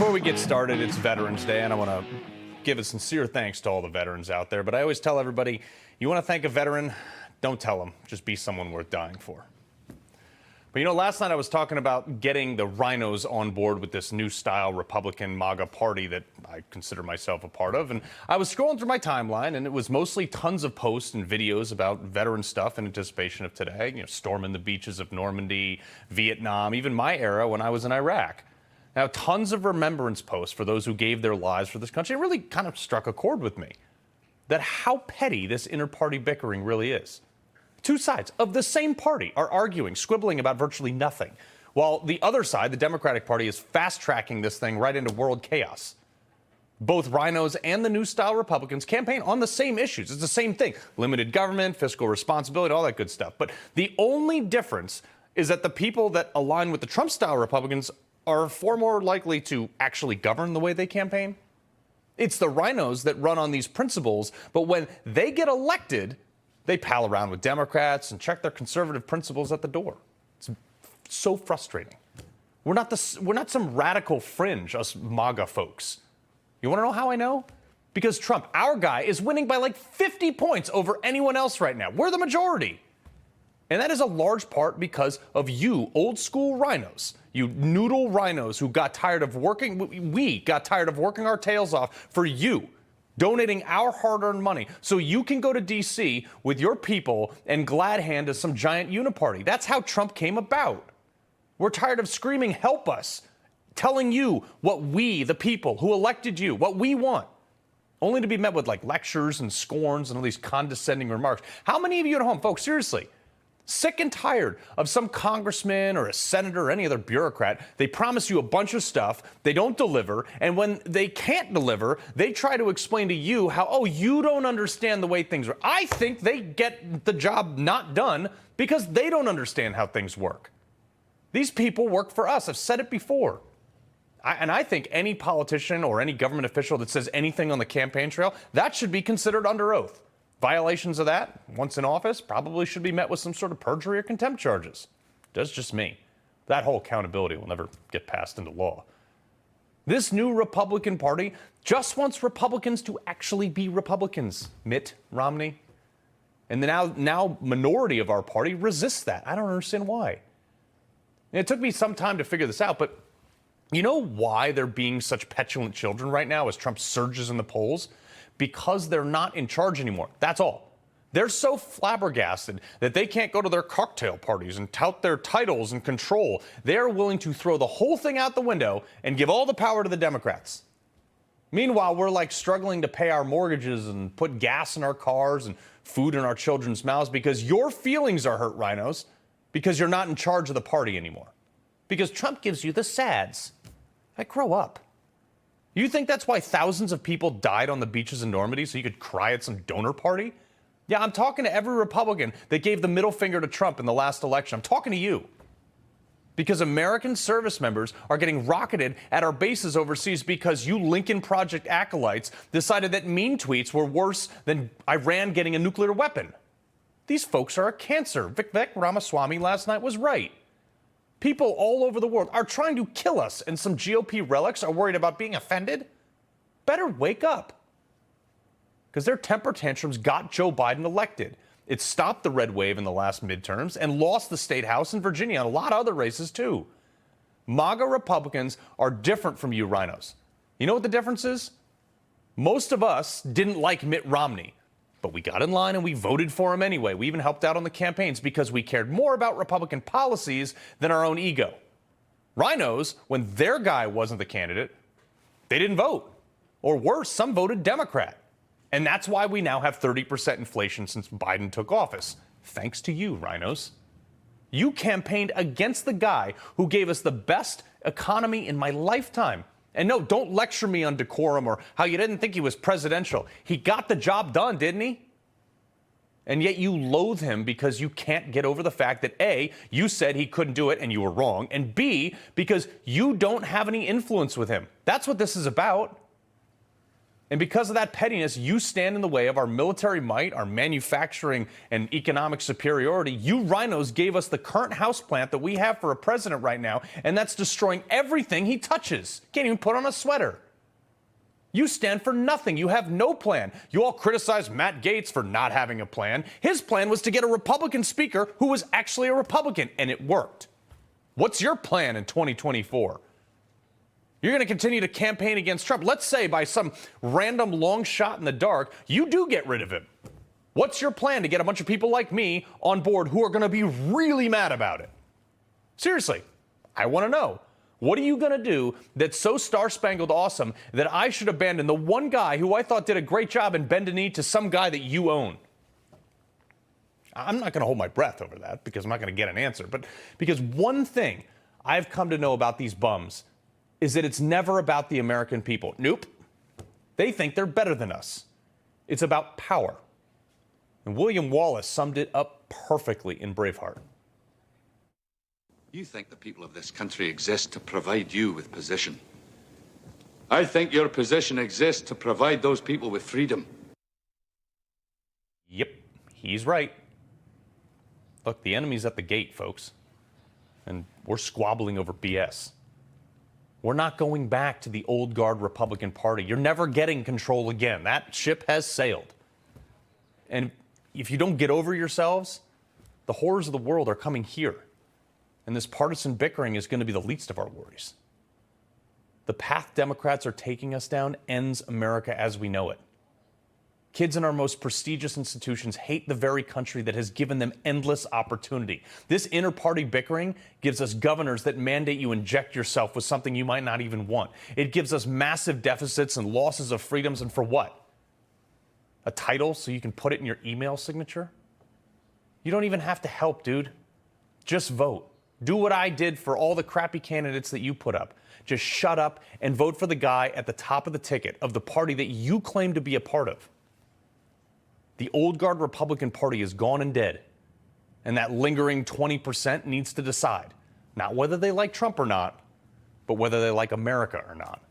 Before we get started, it's Veterans Day, and I want to give a sincere thanks to all the veterans out there. But I always tell everybody, you want to thank a veteran, don't tell them, just be someone worth dying for. But you know, last night I was talking about getting the RINOs on board with this new style Republican MAGA party that I consider myself a part of. And I was scrolling through my timeline, and it was mostly tons of posts and videos about veteran stuff in anticipation of today. You know, storming the beaches of Normandy, Vietnam, even my era when I was in Iraq. Now, tons of remembrance posts for those who gave their lives for this country. It really kind of struck a chord with me that how petty this inter-party bickering really is. Two sides of the same party are arguing, squibbling about virtually nothing, while the other side, the Democratic Party, is fast-tracking this thing right into world chaos. Both RINOs and the new-style Republicans campaign on the same issues. It's the same thing. Limited government, fiscal responsibility, all that good stuff. But the only difference is that the people that align with the Trump-style Republicans are far more likely to actually govern the way they campaign. It's the RINOs that run on these principles, but when they get elected, they pal around with Democrats and check their conservative principles at the door. It's so frustrating. We're not some radical fringe, us MAGA folks. You want to know how I know? Because Trump, our guy, is winning by like 50 points over anyone else right now. We're the majority. And that is a large part because of you, old school RINOs, you noodle RINOs who got tired of working, we got tired of working our tails off for you, donating our hard-earned money so you can go to D.C. with your people and glad hand to some giant uniparty. That's how Trump came about. We're tired of screaming, help us, telling you what we, the people who elected you, what we want, only to be met with like lectures and scorns and all these condescending remarks. How many of you at home, folks, seriously, sick and tired of some congressman or a senator or any other bureaucrat? They promise you a bunch of stuff, they don't deliver, and when they can't deliver, they try to explain to you how, oh, you don't understand the way things are. I think they get the job not done because they don't understand how things work. These people work for us. I've said it before. And I think any politician or any government official that says anything on the campaign trail, that should be considered under oath. Violations of that, once in office, probably should be met with some sort of perjury or contempt charges. That's just me. That whole accountability will never get passed into law. This new Republican Party just wants Republicans to actually be Republicans. Mitt Romney. And the now minority of our party resists that. I don't understand why. And it took me some time to figure this out, but you know why they're being such petulant children right now as Trump surges in the polls? Because they're not in charge anymore. That's all. They're so flabbergasted that they can't go to their cocktail parties and tout their titles and control. They're willing to throw the whole thing out the window and give all the power to the Democrats. Meanwhile, we're like struggling to pay our mortgages and put gas in our cars and food in our children's mouths because your feelings are hurt, RINOs, because you're not in charge of the party anymore. Because Trump gives you the sads. Like, grow up. You think that's why thousands of people died on the beaches in Normandy so you could cry at some donor party? Yeah, I'm talking to every Republican that gave the middle finger to Trump in the last election. I'm talking to you. Because American service members are getting rocketed at our bases overseas because you Lincoln Project acolytes decided that mean tweets were worse than Iran getting a nuclear weapon. These folks are a cancer. Vivek Ramaswamy last night was right. People all over the world are trying to kill us, and some GOP relics are worried about being offended? Better wake up. Because their temper tantrums got Joe Biden elected. It stopped the red wave in the last midterms and lost the state house in Virginia and a lot of other races, too. MAGA Republicans are different from you RINOs. You know what the difference is? Most of us didn't like Mitt Romney. But we got in line and we voted for him anyway. We even helped out on the campaigns because we cared more about Republican policies than our own ego. RINOs, when their guy wasn't the candidate, they didn't vote. Or worse, some voted Democrat. And that's why we now have 30% inflation since Biden took office. Thanks to you, RINOs. You campaigned against the guy who gave us the best economy in my lifetime. And no, don't lecture me on decorum or how you didn't think he was presidential. He got the job done, didn't he? And yet you loathe him because you can't get over the fact that A, you said he couldn't do it and you were wrong, and B, because you don't have any influence with him. That's what this is about. And because of that pettiness, you stand in the way of our military might, our manufacturing and economic superiority. You RINOs gave us the current house plant that we have for a president right now, and that's destroying everything he touches. Can't even put on a sweater. You stand for nothing. You have no plan. You all criticize Matt Gaetz for not having a plan. His plan was to get a Republican speaker who was actually a Republican, and it worked. What's your plan in 2024? You're going to continue to campaign against Trump. Let's say by some random long shot in the dark, you do get rid of him. What's your plan to get a bunch of people like me on board who are going to be really mad about it? Seriously, I want to know. What are you going to do that's so star-spangled awesome that I should abandon the one guy who I thought did a great job and bend a knee to some guy that you own? I'm not going to hold my breath over that because I'm not going to get an answer. But because one thing I've come to know about these bums is that it's never about the American people. Nope. They think they're better than us. It's about power. And William Wallace summed it up perfectly in Braveheart. You think the people of this country exist to provide you with position. I think your position exists to provide those people with freedom. Yep, he's right. Look, the enemy's at the gate, folks. And we're squabbling over BS. We're not going back to the old guard Republican Party. You're never getting control again. That ship has sailed. And if you don't get over yourselves, the horrors of the world are coming here. And this partisan bickering is going to be the least of our worries. The path Democrats are taking us down ends America as we know it. Kids in our most prestigious institutions hate the very country that has given them endless opportunity. This inter-party bickering gives us governors that mandate you inject yourself with something you might not even want. It gives us massive deficits and losses of freedoms, and for what? A title so you can put it in your email signature? You don't even have to help, dude. Just vote. Do what I did for all the crappy candidates that you put up. Just shut up and vote for the guy at the top of the ticket of the party that you claim to be a part of. The old guard Republican Party is gone and dead. And that lingering 20% needs to decide not whether they like Trump or not, but whether they like America or not.